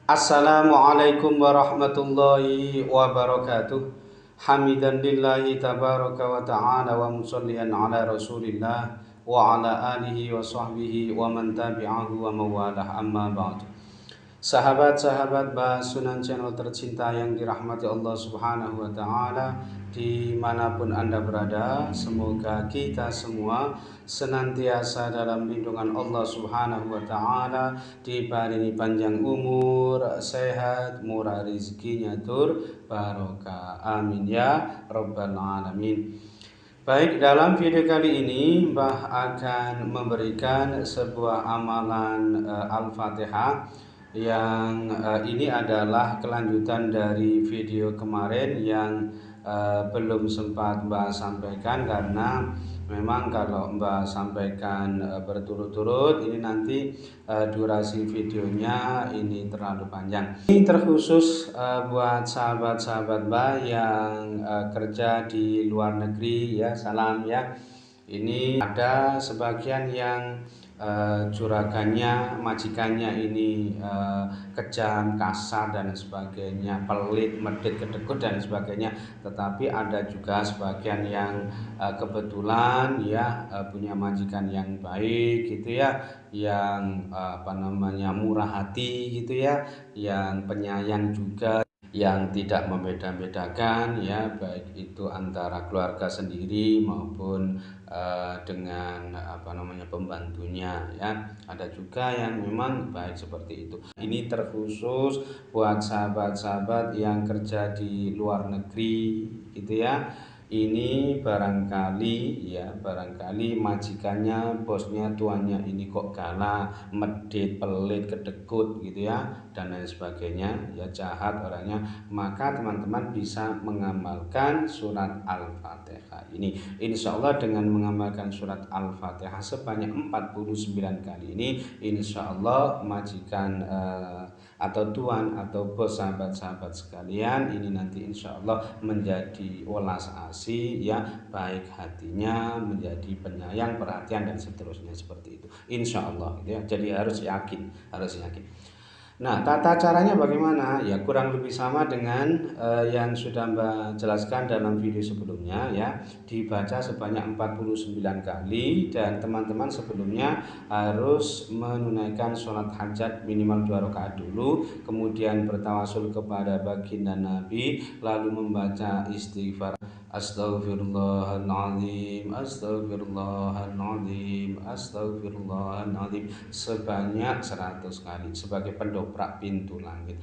Assalamualaikum warahmatullahi wabarakatuh. Hamidan lillahi tabaraka wa ta'ala wa musallian ala rasulillah wa ala alihi wa sahbihi wa man tabi'ahu wa mawalah, amma ba'd. Sahabat-sahabat Bahas Sunan Channel tercinta yang dirahmati Allah Subhanahu wa Ta'ala, dimanapun Anda berada, semoga kita semua senantiasa dalam lindungan Allah Subhanahu wa Ta'ala, diparingi panjang umur, sehat, murah rezekinya, tur barokah. Amin ya Rabbal Alamin. Baik, dalam video kali ini Mbah akan memberikan sebuah amalan Al-Fatihah yang ini adalah kelanjutan dari video kemarin yang belum sempat Mbah sampaikan, karena memang kalau Mbah sampaikan berturut-turut ini nanti durasi videonya ini terlalu panjang. Ini terkhusus buat sahabat-sahabat Mbah yang kerja di luar negeri ya, salam ya. Ini ada sebagian yang juragannya, majikannya ini kejam, kasar dan sebagainya, pelit, medit, kedekut dan sebagainya. Tetapi ada juga sebagian yang kebetulan ya punya majikan yang baik gitu ya, yang murah hati gitu ya, yang penyayang juga, yang tidak membeda-bedakan ya, baik itu antara keluarga sendiri maupun dengan pembantunya ya. Ada juga yang memang baik seperti itu. Ini terkhusus buat sahabat-sahabat yang kerja di luar negeri gitu ya. Ini barangkali majikannya, bosnya, tuannya ini kok galak, medit, pelit, kedekut gitu ya, dan lain sebagainya ya, jahat orangnya. Maka teman-teman bisa mengamalkan surat Al-Fatihah ini. Insya Allah dengan mengamalkan surat Al-Fatihah sebanyak 49 kali ini, insya Allah majikan atau tuan atau bos, sahabat-sahabat sekalian, ini nanti insya Allah menjadi welas asih ya, baik hatinya, menjadi penyayang, perhatian dan seterusnya seperti itu insya Allah gitu ya. Jadi harus yakin. Nah, tata caranya bagaimana? Ya kurang lebih sama dengan yang sudah Mbak jelaskan dalam video sebelumnya ya. Dibaca sebanyak 49 kali, dan teman-teman sebelumnya harus menunaikan sholat hajat minimal 2 rakaat dulu, kemudian bertawasul kepada baginda Nabi, lalu membaca istighfar Astaghfirullahaladzim, Astaghfirullahaladzim, Astaghfirullahaladzim sebanyak 100 kali sebagai pendobrak pintu langit.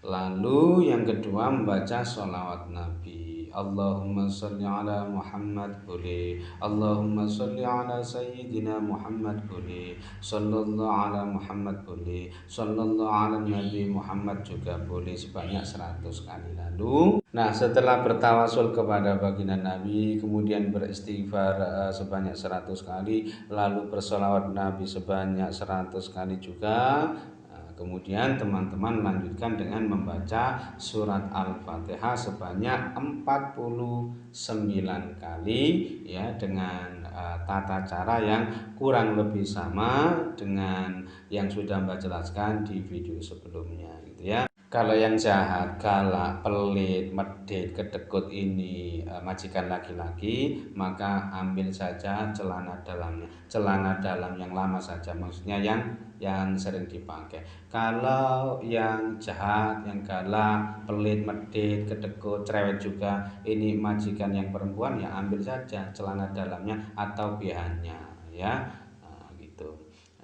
Lalu yang kedua membaca sholawat Nabi. Allahumma sholli ala Muhammad boleh, Allahumma sholli ala Sayyidina Muhammad boleh, Sallallahu ala Muhammad boleh, Sallallahu ala Nabi Muhammad juga boleh sebanyak 100 kali. Lalu setelah bertawasul kepada baginda Nabi, kemudian beristighfar sebanyak 100 kali, lalu bersolawat Nabi sebanyak 100 kali juga. Kemudian teman-teman lanjutkan dengan membaca surat Al-Fatihah sebanyak 49 kali ya, dengan tata cara yang kurang lebih sama dengan yang sudah Mbak jelaskan di video sebelumnya gitu ya. Kalau yang jahat, galak, pelit, medit, kedekut ini majikan laki-laki, maka ambil saja celana dalamnya, celana dalam yang lama saja, maksudnya yang sering dipakai. Kalau yang jahat, yang galak, pelit, medit, kedekut, cerewet juga, ini majikan yang perempuan, ya ambil saja celana dalamnya atau BH-nya ya. Gitu.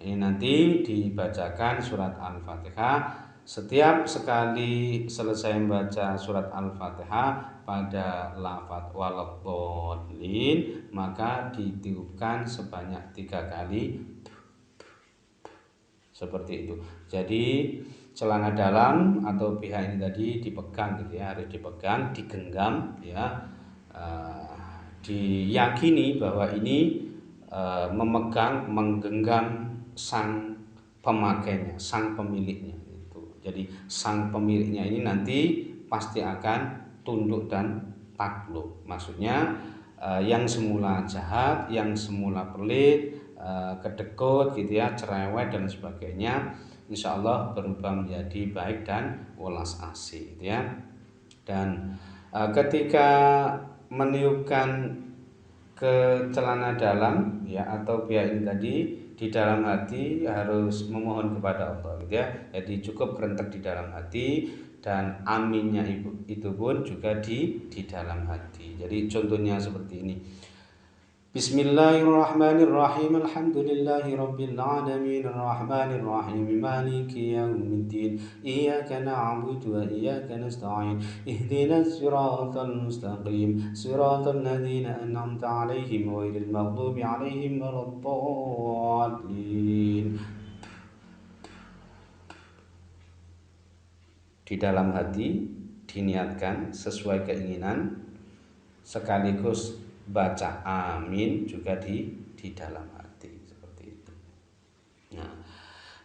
Ini nanti dibacakan surat Al-Fatihah. Setiap sekali selesai membaca surat Al-Fatihah pada lafadz waladhdallin, maka ditiupkan sebanyak 3 kali seperti itu. Jadi celana dalam atau BH ini tadi dipegang gitu ya, harus dipegang, digenggam ya, diyakini bahwa ini menggenggam sang pemakainya, sang pemiliknya. Jadi sang pemiliknya ini nanti pasti akan tunduk dan takluk. Maksudnya yang semula jahat, yang semula pelit, kedekut gitu ya, cerewet dan sebagainya, insya Allah berubah menjadi baik dan welas asih gitu ya. Dan ketika meniupkan ke celana dalam ya atau pihak ini tadi di dalam hati harus memohon kepada Allah gitu ya. Jadi cukup kerentek di dalam hati dan aminnya itu pun juga di dalam hati. Jadi contohnya seperti ini. Bismillahirrahmanirrahim. Alhamdulillahi rabbil alamin arrahmanir rahim maliki yaumiddin iyyaka na'budu wa iyyaka nasta'in ihdinas siratal mustaqim siratal ladzina an'amta 'alaihim ghairil maghdubi 'alaihim waladdallin. Di dalam hati diniatkan sesuai keinginan sekaligus baca amin juga di dalam hati seperti itu. Nah,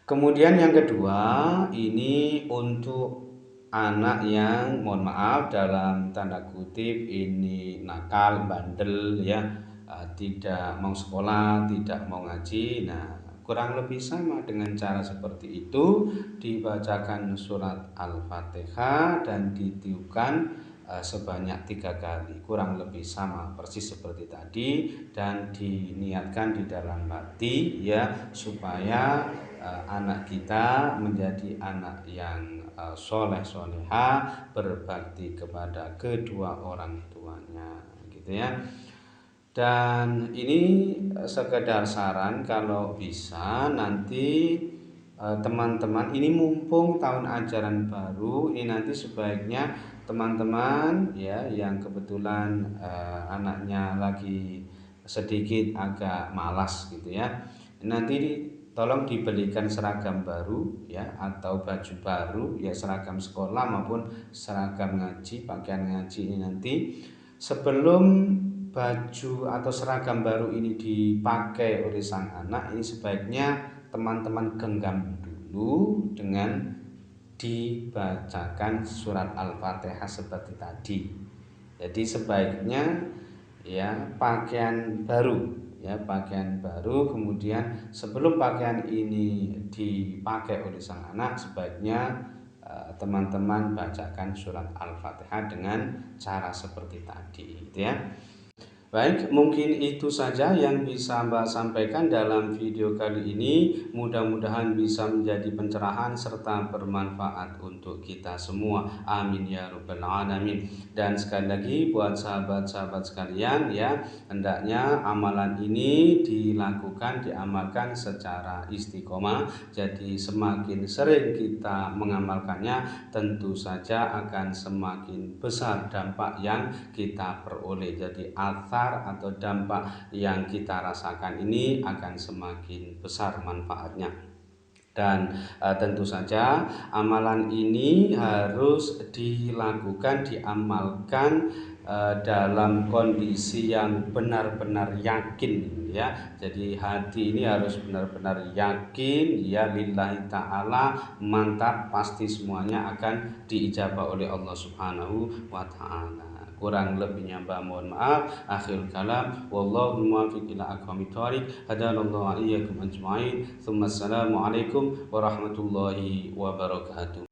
kemudian yang kedua ini untuk anak yang mohon maaf dalam tanda kutip ini nakal, bandel ya, tidak mau sekolah, tidak mau ngaji. Nah, kurang lebih sama dengan cara seperti itu, dibacakan surat Al-Fatihah dan ditiupkan sebanyak 3 kali, kurang lebih sama persis seperti tadi, dan diniatkan di dalam hati ya supaya anak kita menjadi anak yang soleh soleha, berbakti kepada kedua orang tuanya gitu ya. Dan ini sekedar saran, kalau bisa nanti teman-teman ini mumpung tahun ajaran baru ini nanti sebaiknya teman-teman ya yang kebetulan anaknya lagi sedikit agak malas gitu ya, nanti tolong dibelikan seragam baru ya atau baju baru ya, seragam sekolah maupun seragam ngaji, pakaian ngaji ini nanti sebelum baju atau seragam baru ini dipakai oleh sang anak, ini sebaiknya teman-teman genggam dulu dengan dibacakan surat Al-Fatihah seperti tadi. Jadi sebaiknya ya pakaian baru kemudian sebelum pakaian ini dipakai oleh sang anak sebaiknya teman-teman bacakan surat Al-Fatihah dengan cara seperti tadi gitu ya. Baik, mungkin itu saja yang bisa Mbak sampaikan dalam video kali ini. Mudah-mudahan bisa menjadi pencerahan serta bermanfaat untuk kita semua. Amin ya rabbal alamin. Dan sekali lagi buat sahabat-sahabat sekalian ya, hendaknya amalan ini diamalkan secara istiqomah. Jadi semakin sering kita mengamalkannya, tentu saja akan semakin besar dampak yang kita peroleh. Jadi atau dampak yang kita rasakan ini akan semakin besar manfaatnya. Dan tentu saja amalan ini harus diamalkan dalam kondisi yang benar-benar yakin ya. Jadi hati ini harus benar-benar yakin ya lillahi ta'ala, mantap, pasti semuanya akan diijabah oleh Allah Subhanahu wa ta'ala. Kurang lebihnya mohon maaf. Akhirul kalam, wallahu muwaffiq ila aqwamit thoriq. Hadanallahu wa iyyakum ajma'in. Assalamualaikum warahmatullahi wabarakatuh.